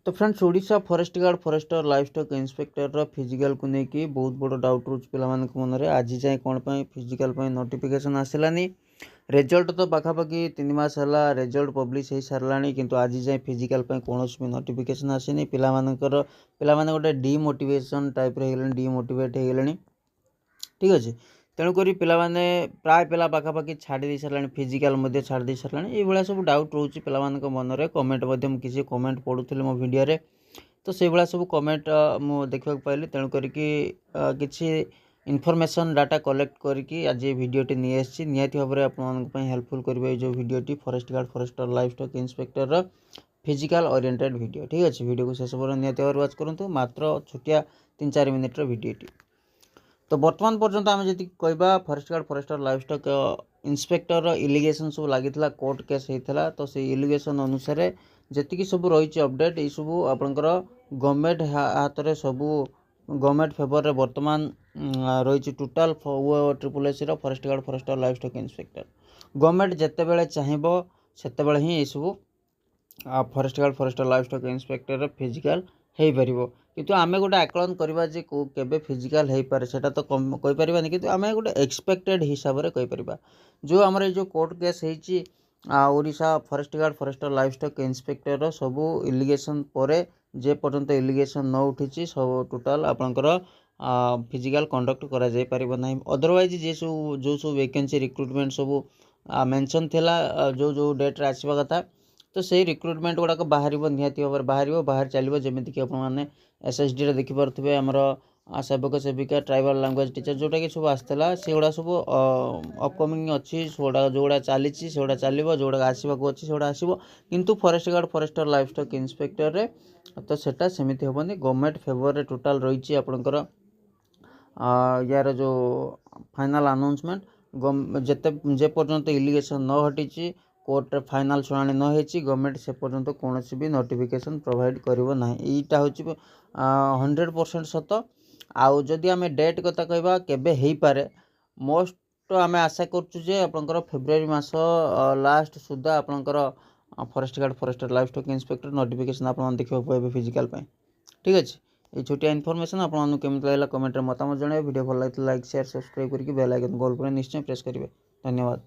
तो friends Odisha forest guard forester livestock inspector physical को लेकिन बहुत बड़ डाउट रोच पे मन में आज जाए कौन फिजिकल नोटिफिकेशन आसलानी रिजल्ट तो पाखापाखि 3 मास है रिजल्ट पब्लिश हो सारा किंतु आज जाए फिजिकल कौन भी नोटिफिकेशन आसनी पिला गोटे डिमोटिवेशन टाइप डिमोटिवेट हो गले ठीक अच्छे तेणुक पाने प्राय पिला पाखापाखि छाड़ी सारा फिजिकाल छाड़ी सारा ये सब डाउट रोचे पे मन में कमेंट किसी कमेंट पढ़ुली मो भिडियो तो से भाया सब कमेंट मु देखा पाइली तेणुक किसी इनफॉरमेशन डाटा कलेक्ट करके आज ये भिडियोटी नहीं निहाती भाव में आप हेल्पफुल करेंगे जो भिडियोटी forest guard forester livestock inspector physical oriented video ठीक अच्छे भिडियो को शेष पर निहाती भाव वाच करूँ मात्र छोटिया 3-4 मिनिट्र भिडियोटी तो बर्तमान पर्यंत आम जी कह forest guard forester livestock inspector litigation सब लगी कोर्ट केस होता तो से इलिगेशन अनुसार जी सब रही अपडेट ये सब आपंकर गवर्नमेंट हाथ में सब गवर्नमेंट फेवर में बर्तमान रही total triple S forest guard forester livestock inspector government जिते चाहब से ही सब forest guard forester livestock inspector physical हो पार किंतु आमे गोटे आकलन करवा जे केबे फिजिकल हो पारे सेटा तो कहि परिबानी किंतु आमे गोटे एक्सपेक्टेड हिसाब रे कहि परिबा जो हमर जो कोर्ट केस होईची Odisha forest guard forester livestock inspector सब इलिगेशन परे जे पर्यंत इलिगेशन न उठी सब टोटाल आपनकर फिजिकल कंडक्ट करा जाय परिबो नाही अदरवाइज जे सब जो सब वैकेंसी रिक्रुटमेंट सब मेंशन थिला जो डेट रे आसीबा कथा तो सही रिक्रुटमेंट गुड़ाक बाहर निहाती भाव में बाहर चलो जमीक कि आपने SSD देखिपे आमर सेवक सेविका ट्राइबल लैंग्वेज टीचर जोटा कि सब आसाला से गुड़ा सब अपकमिंग अच्छी जोड़ा चली चलो जोड़ा आसवाक अच्छी से आसो किंतु forest guard forester livestock inspector रे तो सेटा सेमती हेनी गवर्नमेंट फेवर टोटाल रही आपणकर यार जो फाइनल अनाउंसमेंट जे पर्यंत इलिगेशन न हटी कोर्ट रे फाइनल शुणाणी न होती गवर्नमेंट से पर्यंत कौन भी नोटिफिकेशन प्रोवाइड करिवो नाही एटा होची 100% सत आउ जदि आमे डेट कथा कहबा केबे हेई पारे मोस्ट आमे आशा करछु जे आपनकर फेब्रुआरी मास लास्ट सुधा आपनकर forest guard forester livestock inspector notification आपन देखिबो पाइबे फिजिकल पय ठीक अछि ये छोटिया इनफॉरमेशन आपन केमति लागला कमेंट रे मतामत जणाइबे वीडियो भल लागितले लाइक शेयर सब्सक्राइब करके बेल आइकन कॉल पर निश्चय प्रेस करिवे धन्यवाद।